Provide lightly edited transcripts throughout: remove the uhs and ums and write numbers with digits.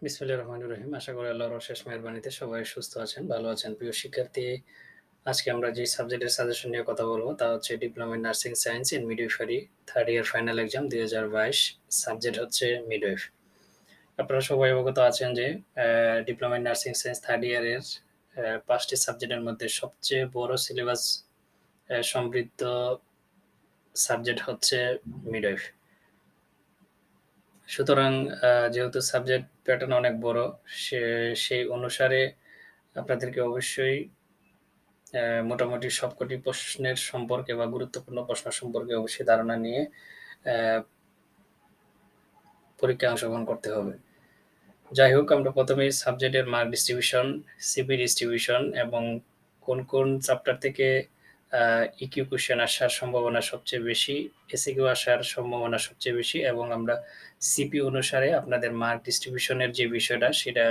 বিসমিল্লাহির রহমানির রহিম। আশা করি আল্লাহর অশেষ মেহেরবানিতে সবাই সুস্থ আছেন, ভালো আছেন। প্রিয় শিক্ষার্থী, আজকে আমরা যে সাবজেক্টের সাজেশন নিয়ে কথা বলব তা হচ্ছে diploma in nursing science in midwifery 3rd year final exam ২০২২। Subject হচ্ছে মিডওয়াইফ। আপনারা সবাই অবগত আছেন যে diploma in nursing science 3rd ইয়ারের ৫ টি সাবজেক্টের মধ্যে সবচেয়ে বড় সিলেবাস সমৃদ্ধ সাবজেক্ট হচ্ছে মিডওয়াইফ। সুতরাং যেহেতু সাবজেক্ট প্যাটার্ন অনেক বড়, সেই অনুসারে আপনাদেরকে অবশ্যই মোটামুটি সবকটি প্রশ্নের সম্পর্কে বা গুরুত্বপূর্ণ প্রশ্ন সম্পর্কে অবশ্যই ধারণা নিয়ে অ্যা পরীক্ষায় অংশগ্রহণ করতে হবে। যাই হোক, আমরা প্রথমেই সাবজেক্টের মার্ক ডিস্ট্রিবিউশন, সিপি ডিস্ট্রিবিউশন এবং কোন চ্যাপ্টার থেকে ইকিউ কোয়েশ্চেন আসার সম্ভাবনা সবচেয়ে বেশি, এসিকিউ আসার সম্ভাবনা সবচেয়ে বেশি এবং আমরা সিপি অনুসারে আপনাদের মার্ক ডিস্ট্রিবিউশনের যে বিষয়টা সেটা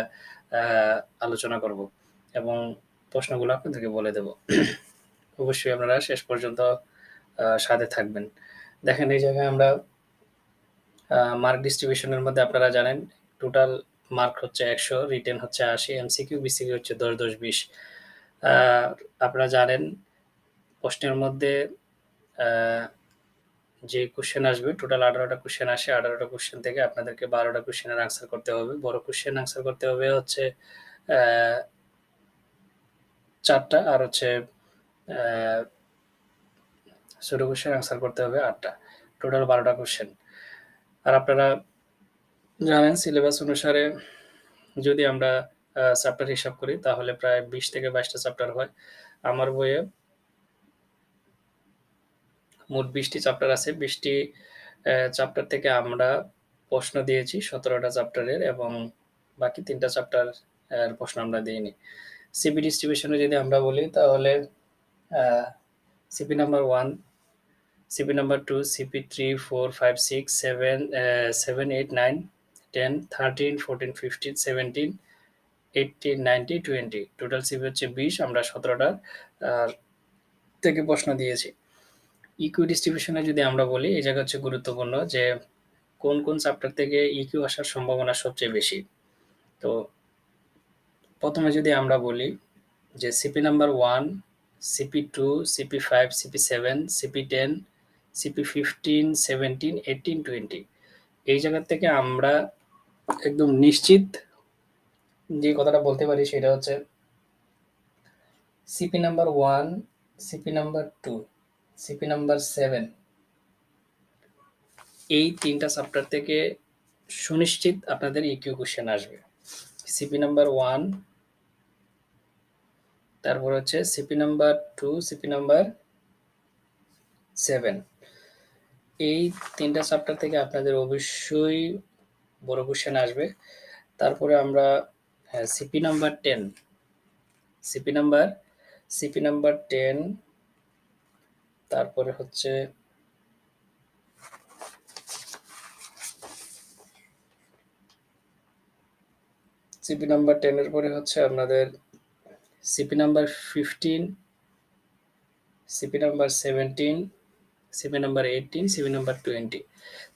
আ আলোচনা করব এবং প্রশ্নগুলো আপনাদেরকে বলে দেব। অবশ্যই আপনারা শেষ পর্যন্ত সাথে থাকবেন। দেখেন এই জায়গায় আমরা মার্ক ডিস্ট্রিবিউশনের মধ্যে আপনারা জানেন টোটাল মার্ক হচ্ছে ১০০, রিটেন হচ্ছে ৮০, এমসিকিউ, বিসিকিউ হচ্ছে ১০, ১০, ২০। আ আপনারা জানেন প্রশ্নের মধ্যে আ যে কোয়েশ্চেন আসবে টোটাল ১৮ টা কোয়েশ্চেন আসে। ১৮ টা কোয়েশ্চেন থেকে আপনাদেরকে ১২ টা কোয়েশ্চেনের আনসার করতে হবে। বড় কোয়েশ্চেন আনসার করতে হবে হচ্ছে অ্যা ৪ টা আর হচ্ছে অ্যা ছোট কোয়েশ্চেন আনসার করতে হবে ৮ টা। টোটাল ১২ টা কোয়েশ্চেন। আর আপনারা জানেন সিলেবাস অনুসারে যদি আমরা চ্যাপ্টার হিসাব করি তাহলে প্রায় ২০ থেকে ২২ টা চ্যাপ্টার হয়। আমার বইয়ে মোট ২০ টি চ্যাপ্টার আছে। ২০ টি চ্যাপ্টার থেকে আমরা প্রশ্ন দিয়েছি ১৭ টা চ্যাপ্টারের এবং বাকি ৩ টা চ্যাপ্টার এর প্রশ্ন আমরা দেইনি। সিপি ডিস্ট্রিবিউশন এ যদি আমরা বলি তাহলে আ CP number 1, CP number 2, CP 3, 4, 5, 6, 7, 8, 9, 10, 13, 14, 15, 17, 18, 19, 20 total CP হচ্ছে ২০। আমরা ১৭ টা আর থেকে প্রশ্ন দিয়েছি। ইকিউ ডিস্ট্রিবিউশন এ যদি আমরা বলি, এই জায়গা হচ্ছে গুরুত্বপূর্ণ যে কোন চ্যাপ্টার থেকে ইকিউ আসার সম্ভাবনা সবচেয়ে বেশি। তো ১ম এ যদি আমরা বলি যে CP number 1, CP 2, CP 5, CP 7, CP 10, CP 15, 17, 18, 20 এই জায়গা থেকে আমরা একদম নিশ্চিত যে কথাটা বলতে পারি সেটা হচ্ছে CP number 1, CP number 2, CP number 7 এই ৩ টা চ্যাপ্টার থেকে সুনিশ্চিত আপনাদের ইকিউ কোয়েশ্চেন আসবে। সিপি নাম্বার 1, তারপর হচ্ছে সিপি নাম্বার 2, সিপি নাম্বার 7 এই ৩ টা চ্যাপ্টার থেকে আপনাদের অবশ্যই বড় কোয়েশ্চেন আসবে। তারপরে আমরা CP number 10, CP number CP number 10 তারপরে হচ্ছে সিপি নাম্বার 10 এর পরে হচ্ছে আপনাদের CP number 15, CP number 17, CP number 18, CP number 20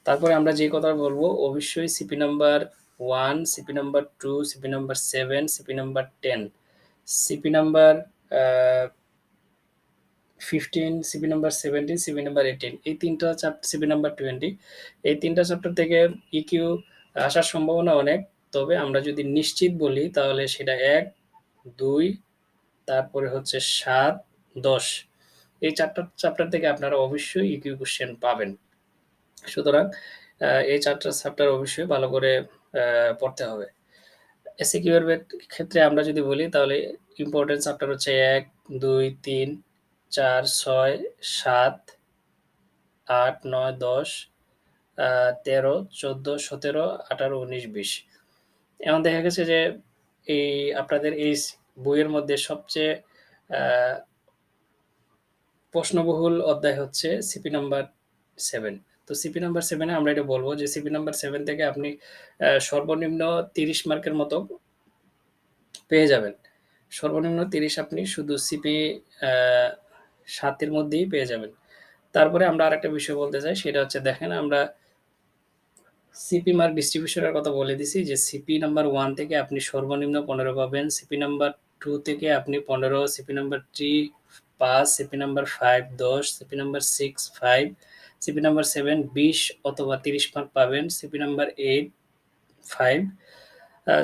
তারপরে আমরা যে কথা বলব অবশ্যই CP number 1, CP number 2, CP number 7, CP number 10, CP number আ 15, সিপি নাম্বার 17, সিপি নাম্বার 18 এই ৩ টা সিপি নাম্বার 20 এই ৩ টা চ্যাপ্টার থেকে ইকিউ আসার সম্ভাবনা অনেক। তবে আমরা যদি নিশ্চিত বলি তাহলে সেটা ১, ২ তারপরে হচ্ছে ৭, ১০ এই ৪ টা চ্যাপ্টার থেকে আপনারা অবশ্যই ইকিউ কোয়েশ্চেন পাবেন। সুতরাং এই ৪ টা চ্যাপ্টার অবশ্যই ভালো করে পড়তে হবে। এসিকিউ এর ক্ষেত্রে আমরা যদি বলি তাহলে ইম্পোর্টেন্ট চ্যাপ্টার হচ্ছে ১, ২, ৩, ৪, ৬, ৭, ৮, ৯, ১০, ১৩, ১৪, ১৭, ১৮, ১৯, ২০ এখন দেখা গেছে যে এই আপনাদের এই বইয়ের মধ্যে সবচেয়ে আ প্রশ্নবহুল অধ্যায় হচ্ছে সিপি নাম্বার 7 তো সিপি নাম্বার 7 এ আমরা এটা বলব যে সিপি নাম্বার 7 থেকে আপনি সর্বনিম্ন ৩০ মার্কের মতো পেয়ে যাবেন। সর্বনিম্ন ৩০ আপনি শুধু সিপি আ ৭ এর মধ্যেই পেয়ে যাবেন। তারপরে আমরা আরেকটা বিষয় বলতে চাই সেটা হচ্ছে দেখেন আমরা সিপি মার্ক ডিস্ট্রিবিউশনের কথা বলে দিছি যে সিপি নাম্বার 1 থেকে আপনি সর্বনিম্ন 15 পাবেন, সিপি নাম্বার 2 থেকে আপনি 15, CP number 3 5, CP number 5 10, CP number 6 5, CP number 7 20 অথবা 30 মার্ক পাবেন, সিপি নাম্বার 8 5,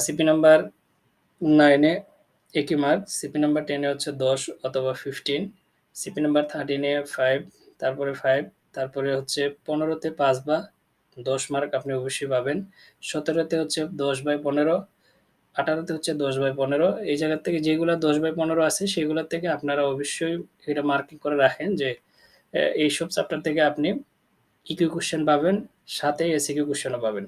সিপি নাম্বার 9 এ একই মার্ক, সিপি নাম্বার 10 এ হচ্ছে 10 অথবা 15, সিপি নাম্বার 13 এ 5, তারপরে 5, তারপরে হচ্ছে 15 তে 5 বা 10 মার্ক আপনি অবশ্যই পাবেন। 17 তে হচ্ছে 10/15, 18 তে হচ্ছে 10/15। এই জায়গা থেকে যেগুলা 10/15 আছে সেগুলোর থেকে আপনারা অবশ্যই এটা মার্কিং করে রাখেন যে এইসব চ্যাপ্টার থেকে আপনি ইকিউ কোয়েশ্চেন পাবেন, সাথে এসিকিউ কোয়েশ্চেনও পাবেন।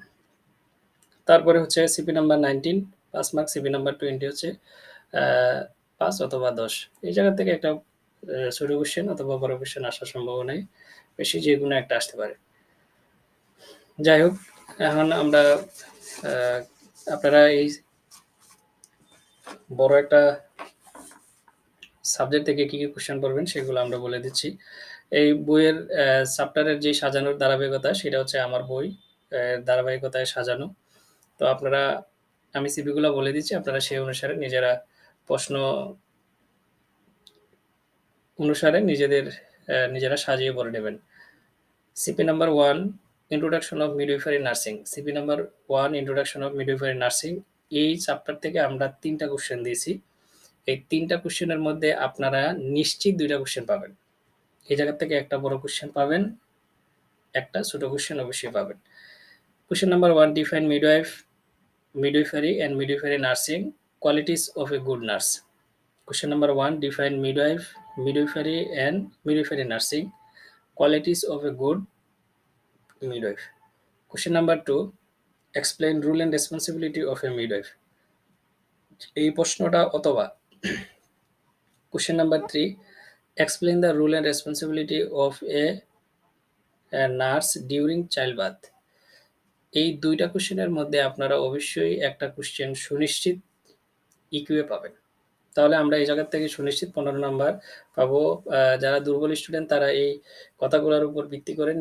তারপরে হচ্ছে CP number 19 5 mark, CP number 20 হচ্ছে 5 অথবা 10। এই জায়গা থেকে একটা ছোট কোয়েশ্চেন অথবা বড় কোয়েশ্চেন আসার সম্ভাবনাই বেশি, যেকোনো একটা আসতে পারে। যাই হোক, এখন আমরা আপনারা এই বড় একটা সাবজেক্ট থেকে কি কোয়েশ্চেন পড়বেন সেগুলো আমরা বলে দিচ্ছি। এই বইয়ের চ্যাপ্টারের যে সাজানোর ধারাবাহিকতা সেটা হচ্ছে আমার বই ধারাবাহিকতায় সাজানো। তো আপনারা, আমি সিপিগুলো বলে দিচ্ছি, আপনারা সেই অনুসারে নিজেরা প্রশ্ন অনুসারে নিজেরা সাজিয়ে পড়ে নেবেন। CP number 1 introduction of midwifery nursing. CP number 1 introduction of midwifery nursing. এই চ্যাপ্টার থেকে আমরা 3টা কোয়েশ্চেন দিয়েছি। এই 3টা কোয়েশ্চেনের মধ্যে আপনারা নিশ্চিত 2টা কোয়েশ্চেন পাবেন। এই জায়গা থেকে একটা বড় কোয়েশ্চেন পাবেন, একটা ছোট কোয়েশ্চেন অবশ্যই পাবেন। Question number 1, define midwifery and midwifery nursing, qualities of a good nurse. Question number 1, define midwifery and midwifery nursing, qualities of a good midwife. Question number 2, explain rule and responsibility of a midwife. এই প্রশ্নটা অথবা question number 3, explain the rule and responsibility of a nurse during childbirth. এই 2টা কোশ্চেনের মধ্যে আপনারা অবশ্যই একটা কোশ্চেন সুনিশ্চিত ইকিউএ পাবেন। তাহলে আমরা এই জায়গা থেকে সুনিশ্চিত 15 নাম্বার পাবো। যারা দুর্বল স্টুডেন্ট তারা এই কথাগুলোর উপর ভিত্তি করে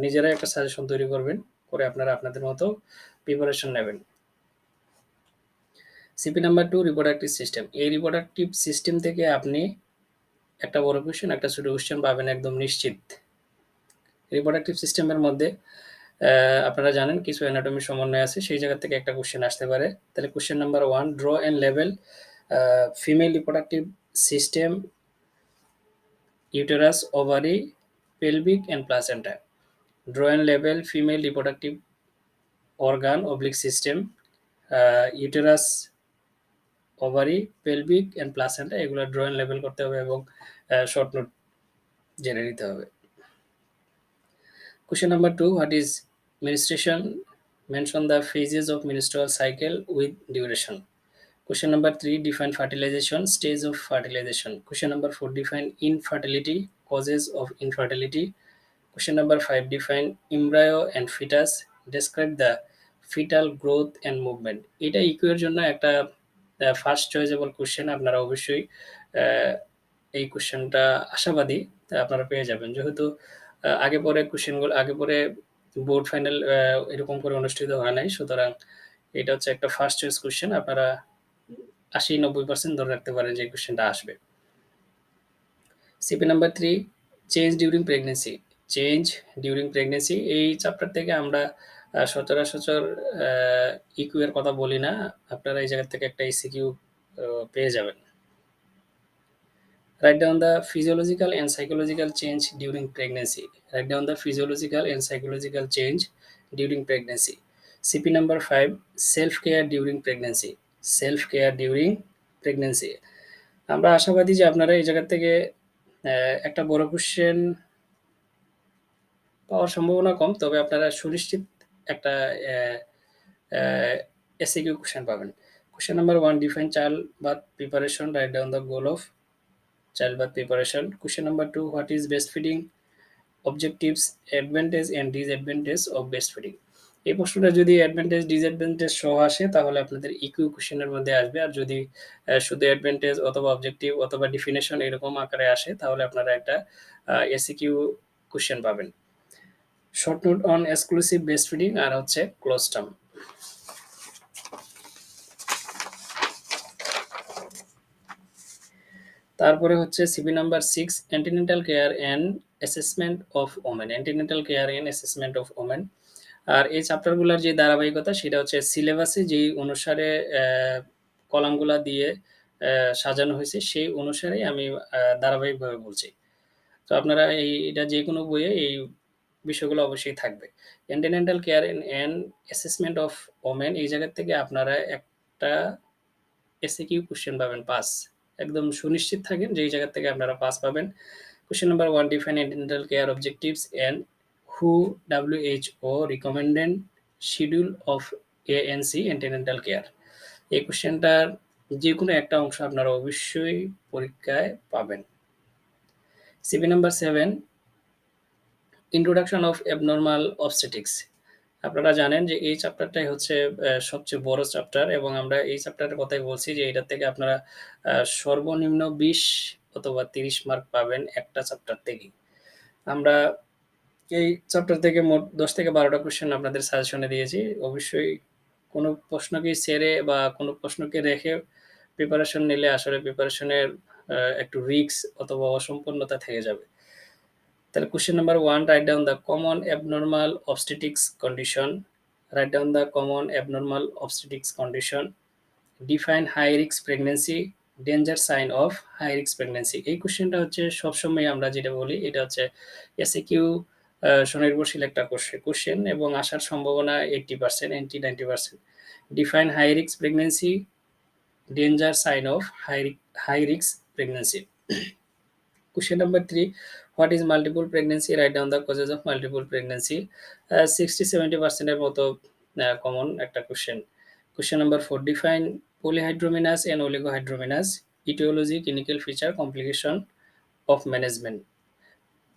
নিজেরাই একটা সাজেশন তৈরি করবেন, করে আপনারা আপনাদের মতো প্রিপারেশন নেবেন। CP number 2, reproductive system. এই রিপ্রোডাক্টিভ সিস্টেম থেকে আপনি একটা বড় কোয়েশ্চেন, একটা ছোট কোয়েশ্চেন পাবেন একদম নিশ্চিত। রিপ্রোডাক্টিভ সিস্টেমের মধ্যে আপনারা জানেন কিছু অ্যানাটমির সমন্বয় আছে, সেই জায়গা থেকে একটা কোয়েশ্চেন আসতে পারে। তাহলে question number 1, draw and label female reproductive system, uterus, ovary, pelvic and placenta. Draw and label female reproductive organ oblique system, uterus, ovary, pelvic and placenta, এগুলো ড্র অ্যান্ড লেবেল করতে হবে এবং শর্ট নোট জেনে নিতে হবে। Question number 2, what is menstruation? Mention the phases of menstrual cycle with duration. Question number 3, define fertilization, stage of fertilization. Question number 4, define infertility, causes of infertility. Question number 5, define embryo and fetus. Describe the fetal growth and movement. এটা EQ এর জন্য একটা first চয়েসেবল question. আপনারা অবশ্যই এই কোশ্চেনটা আশাবাদী আপনারা পেয়ে যাবেন, যেহেতু আগে পরে বোর্ড ফাইনাল এরকম করে অনুষ্ঠিত হয় নাই, সুতরাং এটা হচ্ছে একটা ফার্স্ট চয়েস কোশ্চেন। আপনারা 80-90% ধরে রাখতে পারেন যে কোশ্চেনটা আসবে। CP number 3, change during pregnancy. Change during pregnancy এই চ্যাপ্টার থেকে আমরা সচরাচর ইকিউ এর কথা বলি না, আপনারা এই জায়গা থেকে একটা এসিকিউ পেয়ে যাবেন। Write down the physiological and psychological change during pregnancy. Write down the physiological and psychological change during pregnancy. CP number 5, self-care during pregnancy. Self-care during pregnancy. আমরা আশাবাদী যে আপনারা এই জায়গা থেকে একটা বড় কোশ্চেন পাওয়ার সম্ভাবনা কম, তবে আপনারা সুনিশ্চিত একটা এসিকিউ কোশ্চেন পাবেন। Question number 1, define childbirth preparation. Write down the goal of childbirth preparation. Question number 2, what is breastfeeding? Objectives, advantage and disadvantage of breastfeeding. এই প্রশ্নটা যদি অ্যাডভান্টেজ ডিসঅ্যাডভান্টেজ সহ আসে তাহলে আপনাদের ইকিউ কোশ্চেনের মধ্যে আসবে, আর যদি শুধু অ্যাডভান্টেজ অথবা অবজেক্টিভ অথবা ডেফিনেশন এরকম আকারে আসে তাহলে আপনারা একটা এসিকিউ কোশ্চেন পাবেন। Short note on exclusive breast feeding আর হচ্ছে ক্লোজ টার্ম। তারপরে হচ্ছে CB number 6 antenatal care and assessment of women. Antenatal care and assessment of women. আর এই চ্যাপ্টারগুলোর যে ধারাবাহিকতা সেটা হচ্ছে সিলেবাসে যেই অনুসারে কলামগুলা দিয়ে সাজানো হয়েছে সেই অনুসারেই আমি ধারাবাহিকভাবে বলছি। তো আপনারা এটা যেকোনো বইয়ে এই বিষয়গুলো অবশ্যই থাকবে। Antenatal care and assessment of women এই জায়গা থেকে আপনারা একটা এসিকিউ কোয়েশ্চেন পাবেন ৫। একদম সুনিশ্চিত থাকেন যে এই জায়গা থেকে আপনারা ৫ পাবেন। Question number 1 define antenatal care objectives and who WHO recommended schedule of ANC antenatal care. এই কোয়েশ্চেনটার যেকোনো একটা অংশ আপনারা অবশ্যই পরীক্ষায় পাবেন। CB number 7 introduction of abnormal obstetrics. আপনারা জানেন যে এই চ্যাপ্টারটাই হচ্ছে সবচেয়ে বড় চ্যাপ্টার এবং আমরা এই চ্যাপ্টারের কথাই বলছি যে এটার থেকে আপনারা সর্বনিম্ন ২০ অথবা ৩০ মার্ক পাবেন একটা চ্যাপ্টার থেকেই। আমরা এই চ্যাপ্টার থেকে মোট ১০ থেকে ১২টা কোয়েশ্চেন আপনাদের সাজেশনে দিয়েছি। অবশ্যই কোনো প্রশ্নকে ছেড়ে বা কোনো প্রশ্নকে রেখে প্রিপারেশন নিলে আসলে প্রিপারেশনের একটু রিস্ক অথবা অসম্পূর্ণতা থেকে যাবে। তাহলে question number 1 write down the common abnormal obstetrics condition. Write down the common abnormal obstetrics condition. Define high risk pregnancy, danger sign of high risk pregnancy. এই কোয়েশ্চেনটা হচ্ছে সবসময় আমরা যেটা বলি এটা হচ্ছে এসিকিউ স্বনির্ভরশীল একটা কোয়েশ্চেন এবং আসার সম্ভাবনা 80%, 90% define high risk pregnancy, danger sign of high risk pregnancy. Question number 3, what is multiple pregnancy? Write down the causes of multiple pregnancy. 60-70% এর মতো কমন একটা question. Question number 4, define polyhydramnios and oligohydramnios, etiology, clinical feature, complication of management.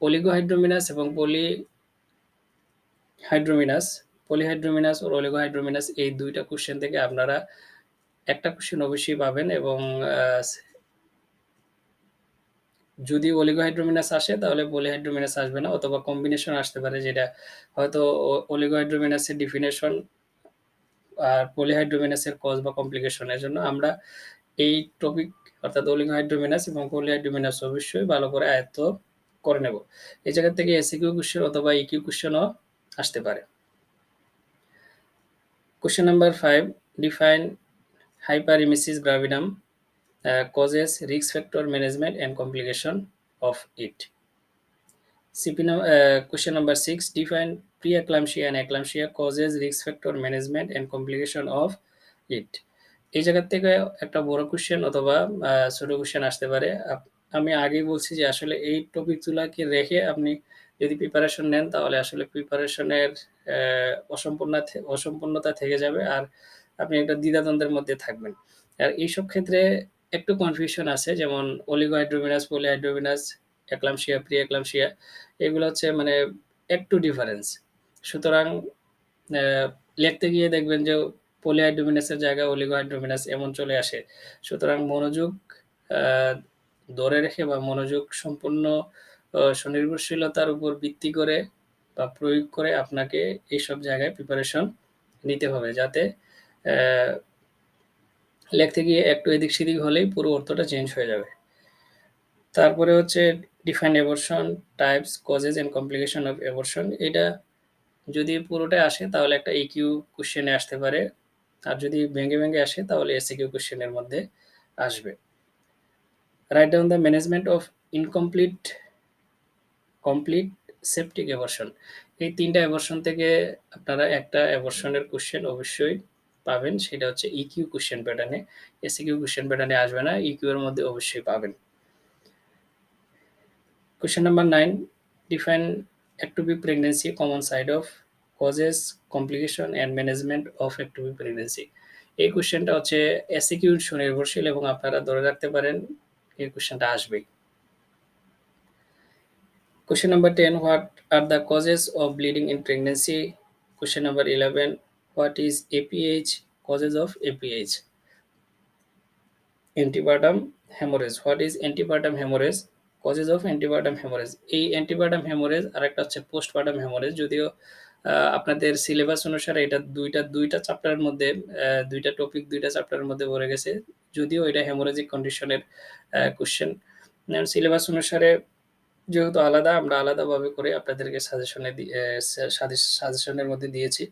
Oligohydramnios এবং polyhydramnios ও oligohydramnios এই দুইটা question থেকে আপনারা একটা question অবশ্যই পাবেন এবং যদি অলিগোহাইড্রোমিনাস আসে তাহলে পলিহাইড্রোমিনাস আসবে না অথবা কম্বিনেশন আসতে পারে যেটা হয়তো অলিগোহাইড্রোমিনাসের ডেফিনেশন আর পলিহাইড্রোমিনাসের কজ বা কমপ্লিকেশন এর জন্য আমরা এই টপিক অর্থাৎ অলিগোহাইড্রোমিনাস এবং পলিহাইড্রোমিনাস অবশ্যই ভালো করে আয়ত্ত করে নেব। এই জায়গা থেকে এসিকিউ কোশ্চেন অথবা ইকিউ কোশ্চেনও আসতে পারে। Question number 5, define hyperemesis gravidarum, causes, risk factor, management and complication of it. Question number 6, define preeclampsia and eclampsia, causes, risk factor, management and complication of it. এই জায়গা থেকে একটা বড় কোশ্চেন অথবা ছোট কোশ্চেন আসতে পারে। আমি আগেই বলছি যে আসলে এই টপিকগুলাকে রেখে আপনি যদি প্রিপারেশন নেন তাহলে আসলে প্রিপারেশনের অসম্পূর্ণতা থেকে যাবে আর আপনি একটা দ্বিধাদ্বন্দ্বের মধ্যে থাকবেন। আর এইসব ক্ষেত্রে একটু কনফিউশন আছে যেমন অলিগোহাইড্রোমিনাস, পলিহাইড্রোমিনাস, এক্লাম্পসিয়া, প্রি-এক্লাম্পসিয়া এগুলো হচ্ছে মানে একটু ডিফারেন্স। সুতরাং আ লিখতে গিয়ে দেখবেন যে পলিহাইড্রোমিনাসের জায়গায় অলিগোহাইড্রোমিনাস এমন চলে আসে। সুতরাং মনোযোগ আ ধরে রেখে বা মনোযোগ সম্পূর্ণ স্বনির্ভরশীলতার উপর ভিত্তি করে বা প্রয়োগ করে আপনাকে এইসব জায়গায় প্রিপারেশন নিতে হবে যাতে অ্যা লিখতে গিয়ে একটু এদিক-সেদিক হলেই পুরো অর্থটা চেঞ্জ হয়ে যাবে। তারপরে হচ্ছে define abortion, types, causes and complication of abortion. এটা যদি পুরোটাই আসে তাহলে একটা ইকিউ কোয়েশ্চেনে আসতে পারে। আর যদি ভেঙে আসে তাহলে এসিকিউ কোয়েশ্চেনের মধ্যে আসবে। Write down the management of incomplete, complete, septic abortion. এই ৩ টা অ্যাবরশন থেকে আপনারা একটা অ্যাবরশনের কোয়েশ্চেন অবশ্যই পাবেন। সেটা হচ্ছে ইকিউ কোয়েশ্চেন প্যাটার্নে। এসিকিউ কোয়েশ্চেন প্যাটার্নে আসবে না। ইকিউ এর মধ্যে অবশ্যই পাবেন। Question number 9, define ectopic pregnancy, common side of, causes, complication and management of ectopic pregnancy. এই কোশ্চেনটা হচ্ছে এসিকিউ স্বনির্ভরশীল এবং আপনারা ধরে রাখতে পারেন এই কোশ্চেনটা আসবেই। Question number 10, what are the causes of bleeding in pregnancy? Question number 11, what is APH? Causes of APH. Antepartum hemorrhage. What is antepartum hemorrhage? Causes of antepartum haemorrhage. এই অ্যান্টিপার্টাম হেমোরেজ আরেকটা হচ্ছে পোস্টপার্টাম হেমোরেজ। যদিও আপনাদের syllabus অনুসারে এটা দুইটা চ্যাপ্টারের মধ্যে ২ টা টপিক ২ টা চ্যাপ্টারের মধ্যে পড়ে গেছে। যদিও এটা হেমোরেজিক কন্ডিশনের কোয়েশ্চেন। সিলেবাস অনুসারে যেহেতু আলাদা, আমরা আলাদাভাবে করে আপনাদেরকে সাজেশনে দি অ্যা সাজেশনের মধ্যে দিয়েছি।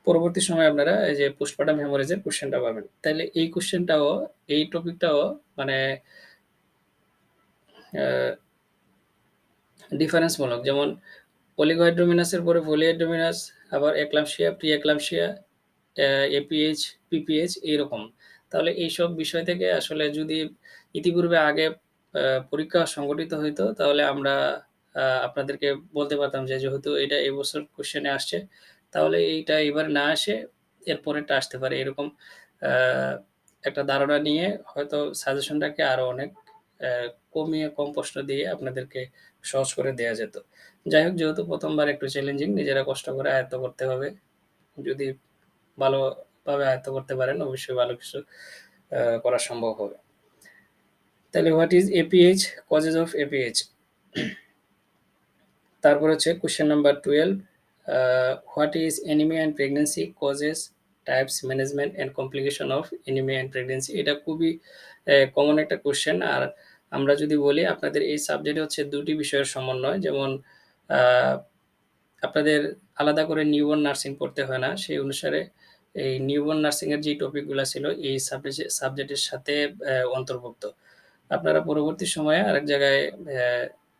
পরবর্তী সময়ে আপনারা এই যে পোস্টপার্টাম হেমোরেজের কোয়েশ্চেনটা পাবেন। তাইলে এই কোয়েশ্চেনটাও, এই টপিকটাও মানে অ্যা ডিফারেন্সমূলক। যেমন অলিগোহাইড্রোমিনাসের পরে পলিহাইড্রোমিনাস, আবার একলামশিয়া, প্রি-একলামশিয়া, এপিএইচ, পিপিএইচ এইরকম। তাহলে এইসব বিষয় থেকে আসলে যদি ইতিপূর্বে আগে পরীক্ষা সংগঠিত হইতো, তাহলে আমরা আপনাদেরকে বলতে পারতাম যে, যেহেতু এটা এবছর কোয়েশ্চেনে আসছে, তাহলে এইটা এবার না আসে এর পরেরটা আসতে পারে। এরকম আ একটা ধারণা নিয়ে হয়তো সাজেশনটাকে আরো অনেক অ্যা কমিয়ে কম প্রশ্ন দিয়ে আপনাদেরকে সহজ করে দেয়া যেত। যাই হোক, যেহেতু ১ম বার একটু চ্যালেঞ্জিং, নিজেরা কষ্ট করে আয়ত্ত করতে হবে। যদি ভালোভাবে আয়ত্ত করতে পারেন, অবশ্যই ভালো কিছু করা সম্ভব হবে। তাহলে what is APH? Causes of APH. তারপর হচ্ছে question number 12, what is anaemia and pregnancy causes, types, management and complication of anaemia and pregnancy. এটা খুবই কমন একটা কোয়েশ্চেন। আর আমরা যদি বলি, আপনাদের এই সাবজেক্টে হচ্ছে ২ টি বিষয়ের সমন্বয়। যেমন আ আপনাদের আলাদা করে নিউবর্ন নার্সিং পড়তে হয় না। সেই অনুসারে এই নিউবর্ন নার্সিং এর যে টপিকগুলা ছিল এই সাবজেক্টের সাথে অন্তর্ভুক্ত। আপনারা পরবর্তী সময়ে আরেক জায়গায়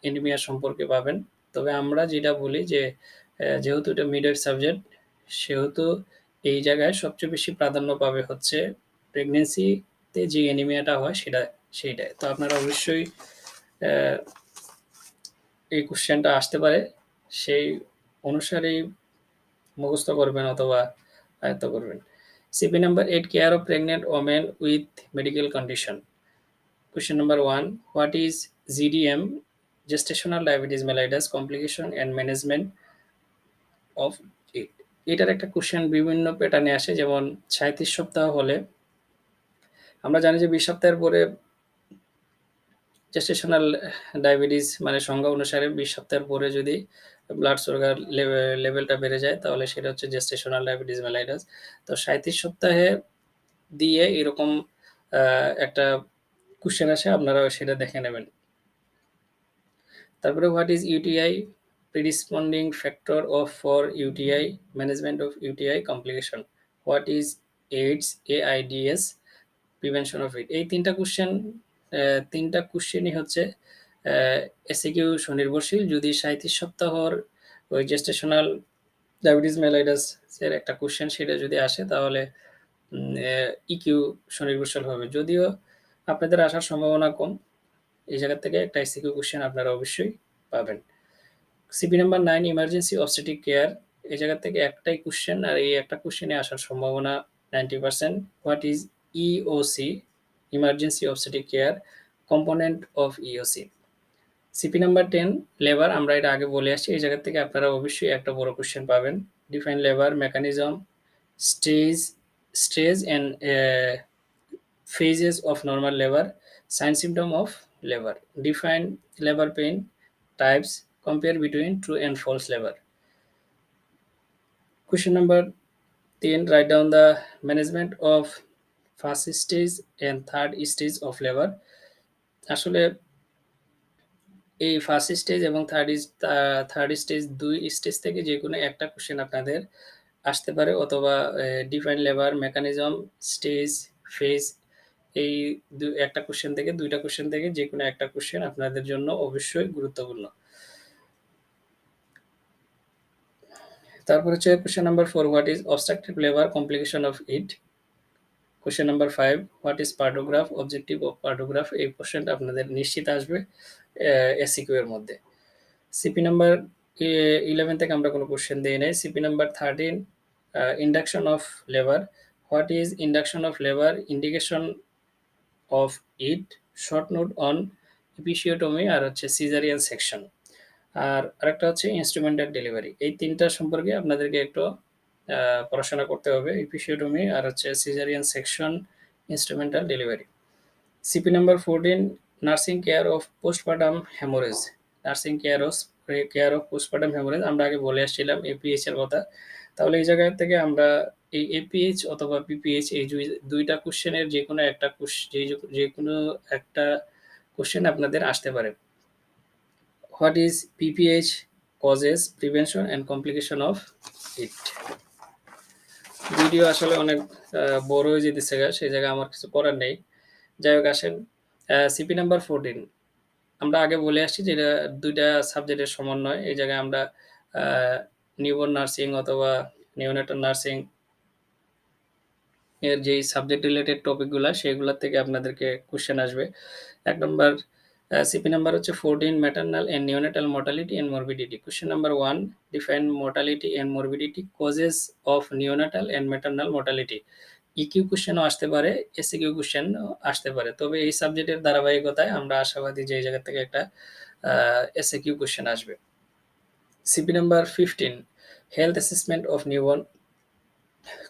অ্যানিমিয়া সম্পর্কে পাবেন। তবে আমরা যেটা বলি যে, যেহেতু এটা মিডওয়েট সাবজেক্ট, সেহেতু এই জায়গায় সবচেয়ে বেশি প্রাধান্য পাবে হচ্ছে প্রেগন্যান্সিতে যে অ্যানিমিয়াটা হয় সেইটাই। তো আপনারা অবশ্যই অ্যা এই কোয়েশ্চেনটা আসতে পারে, সেই অনুসারেই মুখস্থ করবেন অথবা আয়ত্ত করবেন। CP number 8, care of pregnant women with medical condition. Question number 1, what is GDM? Gestational diabetes mellitus, complication and management of it. এটার একটা কোয়েশ্চেন বিভিন্ন প্যাটার্নে আসে। যেমন ৩৭ সপ্তাহ হলে আমরা জানি যে ২০ সপ্তাহের পরে জেস্টেশনাল ডায়াবেটিস মানে সংজ্ঞা অনুসারে ২০ সপ্তাহের পরে যদি ব্লাড সুগার লেভেলটা বেড়ে যায়, তাহলে সেটা হচ্ছে জেস্টেশনাল ডায়াবেটিস মেলাইটাস। তো ৩৭ সপ্তাহে দিয়ে এরকম একটা কোয়েশ্চেন আসে, আপনারা সেটা দেখে নেবেন। তারপরে what is UTI? Predisposing factor of for UTI, management of UTI complication. What is AIDS, AIDS, prevention of it. এই ৩টা কোয়েশ্চেন, ৩টা কোয়েশ্চেনই হচ্ছে এসিকিউ স্বনির্ভরশীল। যদি ৩৭ সপ্তাহর ওই জেস্টেশনাল ডায়াবেটিস মেলাইটাস এর একটা কোয়েশ্চেন সেটা যদি আসে, তাহলে ইকিউ স্বনির্ভরশীল হবে। যদিও আপনাদের আসার সম্ভাবনা কম, এই জায়গা থেকে একটা এসিকিউ কোয়েশ্চেন আপনারা অবশ্যই পাবেন। CP number 9, emergency obstetric care. এই জায়গা থেকে একটাই কোয়েশ্চেন, আর এই একটা কোয়েশ্চেনে আসার সম্ভাবনা 90%। What is EOC? Emergency obstetric care, component of EOC. CP number 10, labour. আমরা এটা আগে বলে আসছি, এই জায়গা থেকে আপনারা অবশ্যই একটা বড় কোয়েশ্চেন পাবেন। Define labour mechanism, stage stage and phases of normal labor, sign symptom of labor, define labor pain types, compare between true and false labor. Question number 10, write down the management of first stage and third stage of labor. আসলে এই first stage এবং third stage, ২ stage থেকে যেকোনো একটা question আপনাদের আসতে পারে, অথবা define labour, mechanism, stage, phase, এই একটা কোয়েশ্চেন থেকে ২টা কোয়েশ্চেন থেকে যেকোনো একটা কোয়েশ্চেন আপনাদের জন্য অবশ্যই গুরুত্বপূর্ণ। তারপর হচ্ছে question number 4, what is obstructive labour, complication of it. Question number 5, what is পার্টোগ্রাফ, objective of পার্টোগ্রাফ। এই কোয়েশ্চেনটা আপনাদের নিশ্চিত আসবে এসিকিউ এর মধ্যে। সিপি নাম্বার 11 থেকে আমরা কোনো কোয়েশ্চেন দেই নাই। CP number 13, induction of labour. What is induction of labour, indication of it, short note on episiotomy আর হচ্ছে সিজারিয়ান সেকশন। আর আরেকটা হচ্ছে ইন্সট্রুমেন্টাল ডেলিভারি। এই ৩টা সম্পর্কে আপনাদেরকে একটু পড়াশোনা করতে হবে। এপিসিওটমি আর হচ্ছে caesarean section, instrumental delivery. CP number 14, nursing care of postpartum haemorrhage. Nursing care of postpartum haemorrhage আমরা আগে বলে আসছিলাম এপিএইচ এর কথা। তাহলে এই জায়গা থেকে আমরা এই এপিএইচ অথবা পিপিএইচ এই ২ টা কোয়েশ্চেনের যেকোনো একটা কোয়েশ্চেন আপনাদের আসতে পারে। What is PPH? Causes, prevention and complication of it. Video আসলে অনেক বড় হয়ে যেতেছে সেই জায়গায় আমার কিছু করার নেই। যাই হোক আসেন সিপি নাম্বার 14 আমরা আগে বলে আসছি যে এটা ২ টা সাবজেক্টের সমন্বয়। এই জায়গায় আমরা আ নিউবর্ন নার্সিং অথবা নিওনেটাল নার্সিং এর যেই সাবজেক্ট রিলেটেড টপিকগুলা সেগুলা থেকে আপনাদেরকে কোয়েশ্চেন আসবে। ১ নম্বর সিপি নাম্বার হচ্ছে 14 maternal and neonatal mortality and morbidity. Question number 1 define mortality and morbidity causes of neonatal and maternal mortality. EQ কোয়েশ্চেনও আসতে পারে, এসিকিউ কোয়েশ্চেনও আসতে পারে। তবে এই সাবজেক্টের ধারাবাহিকতায় আমরা আশাবাদী যে এই জায়গা থেকে একটা এসিকিউ কোয়েশ্চেন আসবে। CP number 15 health assessment of newborn.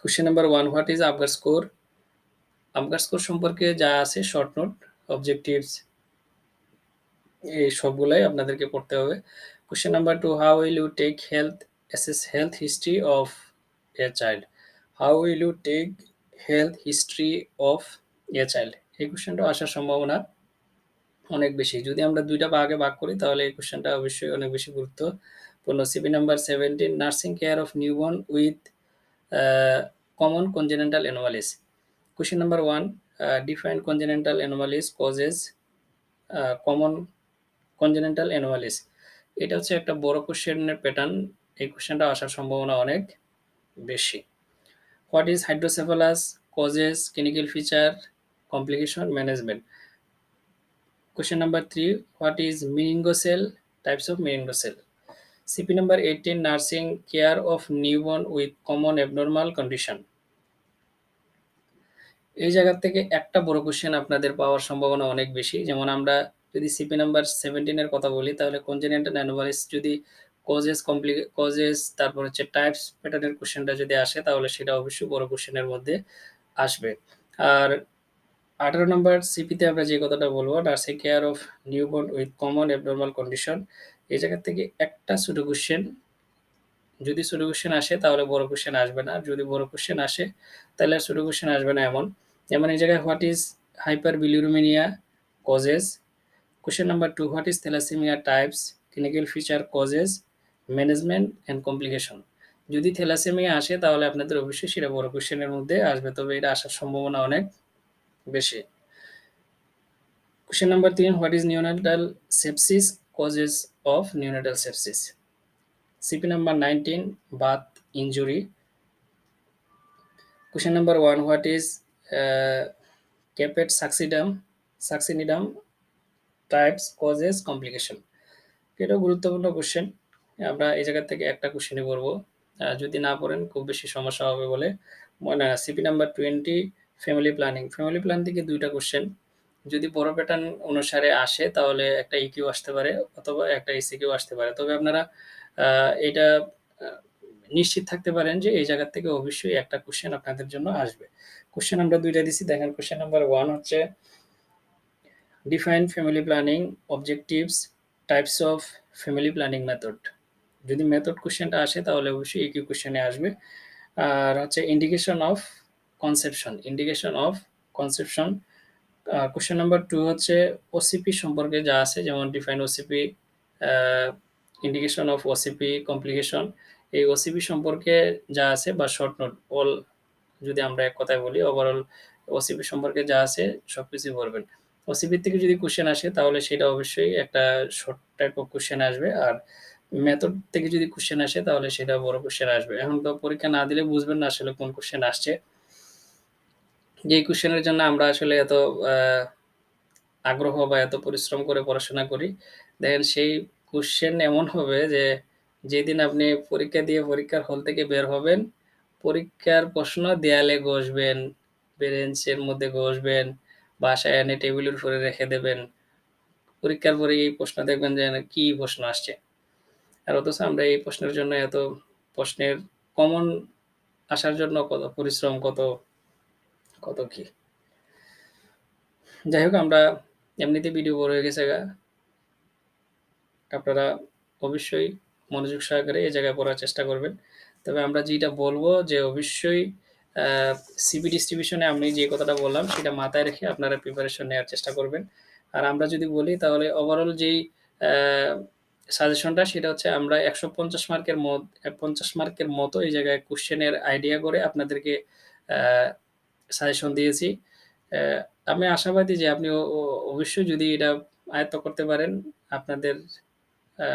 Question number 1 what is Apgar score? Apgar score সম্পর্কে যা আছে শর্ট নোট, অবজেক্টিভস এই সবগুলাই আপনাদেরকে পড়তে হবে। Question number 2 how will you take assess health history of a child? How will you take health history of a child? এই কোয়েশ্চেনটা আসার সম্ভাবনা অনেক বেশি। যদি আমরা ২ টা ভাগে ভাগ করি তাহলে এই কোয়েশ্চেনটা অবশ্যই অনেক বেশি গুরুত্বপূর্ণ। CP number 17 nursing care of newborn with common congenital anomalies. Question number 1 define congenital anomalies causes common congenital anomalies. এটা হচ্ছে একটা বড় কোশ্চেনের প্যাটার্ন। এই কোশ্চেনটা আসার সম্ভাবনা অনেক বেশি। What is hydrocephalus? Causes, clinical feature, complication, management. Question number 3 what is meningocele? Types of meningocele. CP number 18 nursing care of newborn with common abnormal condition. এই জায়গা থেকে একটা বড় কোয়েশ্চেন আপনাদের পাওয়ার সম্ভাবনা অনেক বেশি। যেমন আমরা যদি সিপি নাম্বার 17 এর কথা বলি তাহলে congenital anomalies যদি কজেস তারপর হচ্ছে টাইপস প্যাটার্নের কোয়েশ্চেনটা যদি আসে তাহলে সেটা অবশ্যই বড় কোয়েশ্চেনের মধ্যে আসবে। আর 18 নম্বর সিপিতে আমরা যে কথাটা বলবো nursing care of newborn with common abnormal condition. এই জায়গা থেকে একটা ছোট কোয়েশ্চেন যদি ছোট কোয়েশ্চেন আসে তাহলে বড় কোয়েশ্চেন আসবে না। যদি বড় কোয়েশ্চেন আসে তাহলে আর ছোট কোয়েশ্চেন আসবে না এমন। যেমন এই জায়গায় what is hyperbilirubinaemia causes? Question number 2 what is thalassaemia types? Clinical feature causes, management and complication. যদি থ্যালাসেমিয়া আসে তাহলে আপনাদের অবশ্যই সেটা বড় কোয়েশ্চেনের মধ্যে আসবে। তবে এটা আসার সম্ভাবনা অনেক বেশি। Question number 3 what is neonatal sepsis? Causes of neonatal sepsis. CP number 19 birth injury. Question number 1 what is caput succinidum types causes complication? এটাও গুরুত্বপূর্ণ কোশ্চেন। আমরা এই জায়গা থেকে একটা কোশ্চেনই পড়বো। যদি না পড়েন খুব বেশি সমস্যা হবে বলে মনে হয়। CP number 20 family planning. Family plan থেকে ২ টা কোশ্চেন। যদি বড় প্যাটার্ন অনুসারে আসে তাহলে একটা ইকিউ আসতে পারে অথবা একটা এসিকিউ আসতে পারে। তবে আপনারা এটা আ নিশ্চিত থাকতে পারেন যে এই জায়গা থেকে অবশ্যই একটা কোশ্চেন আপনাদের জন্য আসবে। কোশ্চেন আমরা ২ টা দিছি দেখেন কোশ্চেন নাম্বার 1 হচ্ছে define family planning, objectives, types of family planning method. যদি মেথড কোশ্চেনটা আসে তাহলে অবশ্যই ইকিউ কোশ্চেনে আসবে। আর হচ্ছে indication of conception. Question number 2 হচ্ছে ওসিপি সম্পর্কে যা আছে যেমন define OCP, a indication of OCP, complication. এই ওসিপি সম্পর্কে যা আছে বা শর্ট নোট যদি আমরা এক কথায় বলি ওভারঅল ওসিপি সম্পর্কে যা আছে সবকিছুই বলবেন। ওসিপি থেকে যদি কোয়েশ্চেন আসে তাহলে সেটা অবশ্যই একটা শর্ট টাইপ অফ কোয়েশ্চেন আসবে। আর মেথড থেকে যদি কোয়েশ্চেন আসে তাহলে সেটা বড় কোয়েশ্চেন আসবে। এখন তো পরীক্ষা না দিলে বুঝবেন না আসলে কোন কোয়েশ্চেন আসছে। যেই কোয়েশ্চেনের জন্য আমরা আসলে এত আ আগ্রহ বা এত পরিশ্রম করে পড়াশোনা করি, দেখেন সেই কোয়েশ্চেন এমন হবে যে যেদিন আপনি পরীক্ষা দিয়ে পরীক্ষার হল থেকে বের হবেন, পরীক্ষার প্রশ্ন দেয়ালে ঘষবেন, বেঞ্চের মধ্যে ঘষবেন, বাসায় এনে টেবিলের উপরে রেখে দেবেন। পরীক্ষার পরে এই প্রশ্ন দেখবেন যে কি প্রশ্ন আসছে। আর অথচ আমরা এই প্রশ্নের জন্য এত প্রশ্নের কমন আসার জন্য কত পরিশ্রম, কত কি। যাই হোক আমরা এমনিতে ভিডিও বড় হয়ে গেছে গা। আপনারা অবশ্যই মনোযোগ সহকারে এই জায়গায় পড়ার চেষ্টা করবেন। তবে আমরা যেটা বলব যে অবশ্যই আ সিভি ডিস্ট্রিবিউশনে আমি যে কথাটা বললাম সেটা মাথায় রেখে আপনারা প্রিপারেশন নেওয়ার চেষ্টা করবেন। আর আমরা যদি বলি তাহলে ওভারঅল যেই আ সাজেশনটা সেটা হচ্ছে আমরা ১৫০ মার্কের ৫০ মার্কের মতো এই জায়গায় কোয়েশ্চেনের আইডিয়া করে আপনাদেরকে আ সাজেশন দিয়েছি। অ্যা আমি আশাবাদী যে আপনি ও ও অবশ্যই যদি এটা আয়ত্ত করতে পারেন, আপনাদের আ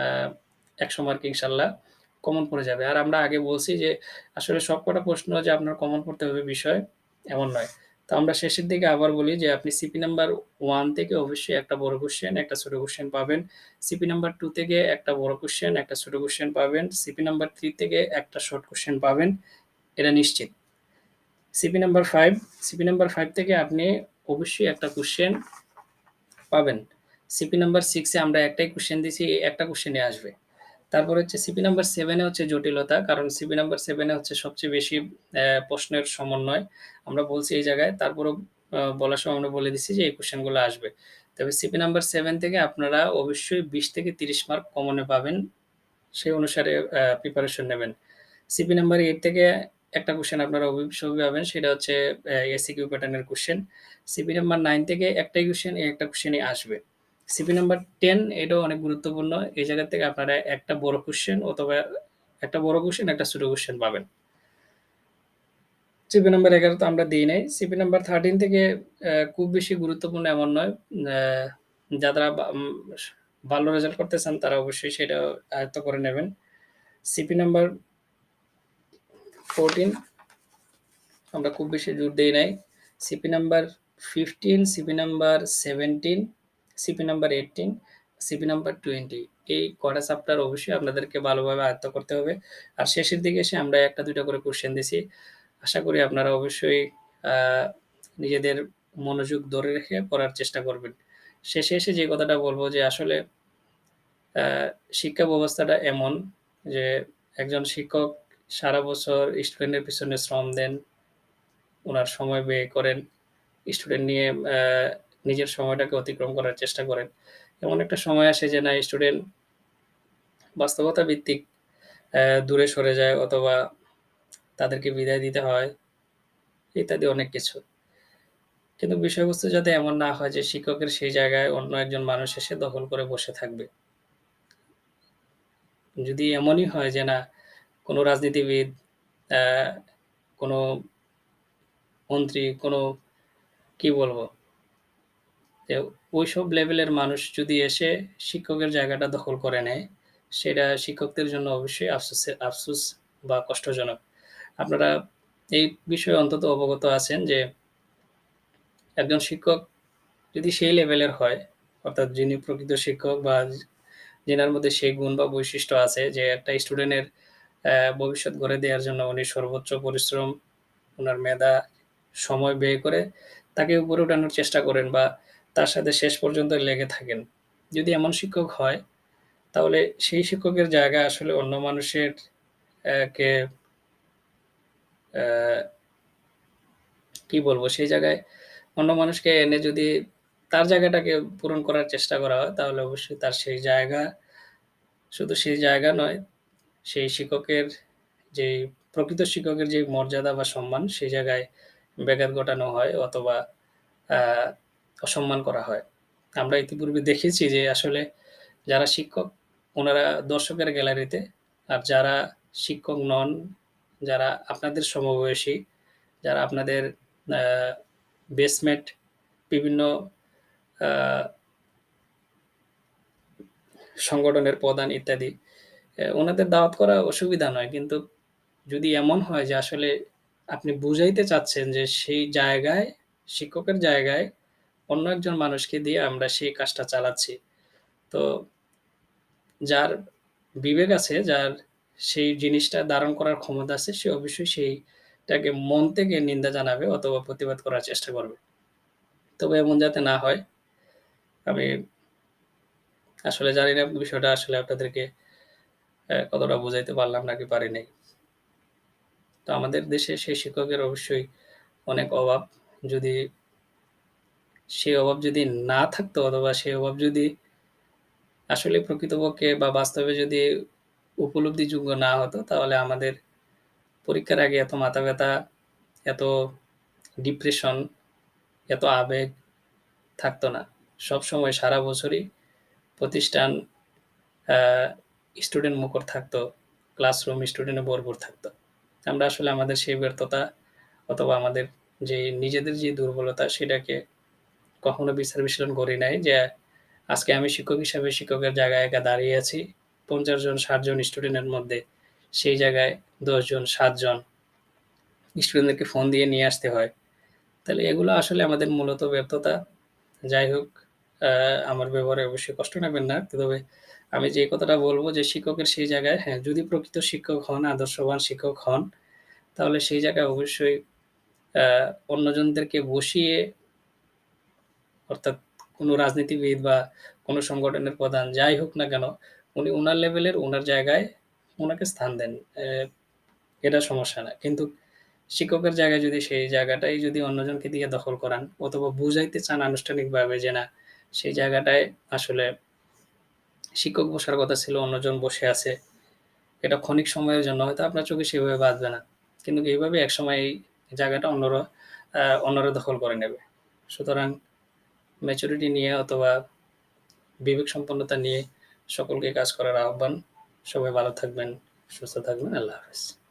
১০০ মার্ক ইনশাআল্লাহ কমন পড়ে যাবে। আর আমরা আগে বলছি যে আসলে সবকটা প্রশ্ন যে আপনার কমন পড়তে হবে বিষয়, এমন নয়। তো আমরা শেষের দিকে আবার বলি যে আপনি সিপি নাম্বার 1 থেকে অবশ্যই একটা বড় কোয়েশ্চেন, একটা ছোট কোয়েশ্চেন পাবেন। সিপি নাম্বার 2 থেকে একটা বড় কোয়েশ্চেন, একটা ছোট কোয়েশ্চেন পাবেন। সিপি নাম্বার 3 থেকে একটা শর্ট কোয়েশ্চেন পাবেন। এটা নিশ্চিত। সিপি নাম্বার 5 সিপি নাম্বার 5 থেকে আপনি অবশ্যই একটা কোয়েশ্চেন পাবেন। সিপি নাম্বার 6 এ আমরা একটাই কোয়েশ্চেন দিছি, একটা কোয়েশ্চেনই আসবে। তারপর হচ্ছে সিপি নাম্বার 7 এ হচ্ছে জটিলতা। কারণ সিপি নাম্বার 7 এ হচ্ছে সবচেয়ে বেশি প্রশ্নের সমন্বয়। আমরা বলছি এই জায়গায় তারপরেও বলার সময় আমরা বলে দিছি যে এই কোয়েশ্চেন গুলো আসবে। তবে সিপি নাম্বার 7 থেকে আপনারা অবশ্যই 20 থেকে 30 মার্ক কমনে পাবেন। সেই অনুসারে প্রিপারেশন নেবেন। সিপি নাম্বার 8 থেকে একটা কোয়েশ্চেন আপনারা অবশ্যই পাবেন। সেটা হচ্ছে এসিকিউ প্যাটার্নের কোয়েশ্চেন। সিপি নাম্বার 9 থেকে একটাই কোয়েশ্চেন, এই একটা কোয়েশ্চেনই আসবে। সিপি নাম্বার 10 এটাও অনেক গুরুত্বপূর্ণ। এই জায়গা থেকে আপনারা একটা বড় কোয়েশ্চেন অথবা একটা বড় কোয়েশ্চেন, একটা ছোট কোয়েশ্চেন পাবেন। সিপি নাম্বার 11 তো আমরা দেই নাই। সিপি নাম্বার 13 থেকে খুব বেশি গুরুত্বপূর্ণ এমন নয়। অ্যা যারা ভালো রেজাল্ট করতে চান তারা অবশ্যই সেটা আয়ত্ত করে নেবেন। সিপি নাম্বার 14 আমরা খুব বেশি জোর দেই নাই। CP number 15, CP number 17, CP number 18, CP number 20 এই কয়টা চ্যাপ্টার অবশ্যই আপনাদেরকে ভালোভাবে আয়ত্ত করতে হবে। আর শেষের দিকে এসে আমরা ১ টা ২ টা করে কোয়েশ্চেন দিছি। আশা করি আপনারা অবশ্যই আ নিজেদের মনোযোগ ধরে রেখে পড়ার চেষ্টা করবেন। শেষে এসে যে কথাটা বলব যে আসলে আ শিক্ষা ব্যবস্থাটা এমন যে একজন শিক্ষক সারা বছর স্টুডেন্টের পিছনে শ্রম দেন। উনার সময় ব্যয় করেন। স্টুডেন্ট নিয়ে নিজের সময়টাকে অতিক্রম করার চেষ্টা করেন। এমন একটা সময় আসে যে না স্টুডেন্ট বাস্তবতা ভিত্তিক দূরে সরে যায় অথবা তাদেরকে বিদায় দিতে হয়, ইত্যাদি অনেক কিছু। কিন্তু বিষয়বস্তু যাতে এমন না হয় যে শিক্ষকের সেই জায়গায় অন্য একজন মানুষ এসে দখল করে বসে থাকবে। যদি এমনই হয় যে না কোনো রাজনীতিবিদ, অ্যা কোনো মন্ত্রী, কোনো কি বলবো? যে ওইসব লেভেলের মানুষ যদি এসে শিক্ষকের জায়গাটা দখল করে নেয়, সেটা শিক্ষকদের জন্য অবশ্যই আফসোস বা কষ্টজনক। আপনারা এই বিষয়ে অন্তত অবগত আছেন যে একজন শিক্ষক যদি সেই লেভেলের হয়, অর্থাৎ যিনি প্রকৃত শিক্ষক বা যেনার মধ্যে সেই গুণ বা বৈশিষ্ট্য আছে যে একটা স্টুডেন্টের ভবিষ্যৎ গড়ে দেওয়ার জন্য উনি সর্বোচ্চ পরিশ্রম, উনার মেধা, সময় ব্যয় করে তাকে উপরে উঠানোর চেষ্টা করেন বা তার সাথে শেষ পর্যন্ত লেগে থাকেন। যদি এমন শিক্ষক হয়, তাহলে সেই শিক্ষকের জায়গায় আসলে অন্য মানুষের কে অ্যা কি বলবো? সেই জায়গায় অন্য মানুষকে এনে যদি তার জায়গাটাকে পূরণ করার চেষ্টা করা হয়, তাহলে অবশ্যই তার সেই জায়গা শুধু সেই জায়গা নয়, সেই শিক্ষকের যেই প্রকৃত শিক্ষকের যে মর্যাদা বা সম্মান, সেই জায়গায় ব্যাঘাত ঘটানো হয় অথবা আ অসম্মান করা হয়। আমরা ইতিপূর্বে দেখেছি যে আসলে যারা শিক্ষক, উনারা দর্শকের গ্যালারিতে, আর যারা শিক্ষক নন, যারা আপনাদের সমবয়সী, যারা আপনাদের আ বেসমেট বিভিন্ন আ সংগঠনের প্রধান ইত্যাদি, উনাদের দাওয়াত করা অসুবিধা নয়। কিন্তু যদি এমন হয় যে আসলে আপনি বুঝাইতে চাচ্ছেন যে সেই জায়গায়, শিক্ষকের জায়গায় অন্য একজন মানুষকে দিয়ে আমরা সেই কাজটা চালাচ্ছি। তো যার বিবেক আছে, যার সেই জিনিসটা ধারণ করার ক্ষমতা আছে, সে অবশ্যই সেইটাকে মন থেকে নিন্দা জানাবে অথবা প্রতিবাদ করার চেষ্টা করবে। তবে এমন যাতে না হয়, আমি আসলে জানি না বিষয়টা আসলে আপনাদেরকে কতটা বুঝাইতে পারলাম নাকি পারি নাই। তো আমাদের দেশে সেই শিক্ষকের অবশ্যই অনেক অভাব। যদি সেই অভাব যদি না থাকতো অথবা সেই অভাব যদি আসলে প্রকৃতপক্ষে বা বাস্তবে যদি উপলব্ধিযোগ্য না হতো, তাহলে আমাদের পরীক্ষার আগে এত মাথা ব্যথা, এত ডিপ্রেশন, এত আবেগ থাকতো না। সবসময় সারা বছরই প্রতিষ্ঠান আ স্টুডেন্ট মুখর থাকতো। ক্লাসরুম স্টুডেন্টে ভরপুর থাকতো। আমরা আসলে আমাদের সেই ব্যর্থতা অথবা আমাদের যে নিজেদের যে দুর্বলতা সেটাকে কখনো বিচার বিশ্লেষণ করি নাই যে আজকে আমি শিক্ষক হিসাবে শিক্ষকের জায়গায় একা দাঁড়িয়ে আছি। ৫০ জন ৬০ জন স্টুডেন্টের মধ্যে সেই জায়গায় ১০ জন ৭ জন স্টুডেন্টদেরকে ফোন দিয়ে নিয়ে আসতে হয়। তাহলে এগুলো আসলে আমাদের মূলত ব্যর্থতা। যাই হোক, আ আমার ব্যবহারে অবশ্যই কষ্ট নেবেন না। তবে আমি যে কথাটা বলব যে শিক্ষকের সেই জায়গায় হ্যাঁ, যদি প্রকৃত শিক্ষক হন, আদর্শবান শিক্ষক হন, তাহলে সেই জায়গায় অবশ্যই আ অন্যজনদেরকে বসিয়ে অর্থাৎ কোনো রাজনীতিবিদ বা কোনো সংগঠনের প্রধান যাই হোক না কেন, উনি উনার লেভেলের উনার জায়গায় উনাকে স্থান দেন। এটা সমস্যা না। কিন্তু শিক্ষকের জায়গায় যদি সেই জায়গাটাই যদি অন্যজনকে দিয়ে দখল করান অথবা বুঝাইতে চান আনুষ্ঠানিকভাবে যে না, সেই জায়গাটায় আসলে শিক্ষক বসার কথা ছিল, অন্যজন বসে আছে। এটা ক্ষণিক সময়ের জন্য হয়তো আপনার চোখে সেভাবে বাজবে না। কিন্তু এইভাবে একসময় এই জায়গাটা অন্যরা দখল করে নেবে। সুতরাং ম্যাচুরিটি নিয়ে অথবা বিবেক সম্পন্নতা নিয়ে সকলকে কাজ করার আহ্বান। সবাই ভালো থাকবেন, সুস্থ থাকবেন। আল্লাহ হাফেজ।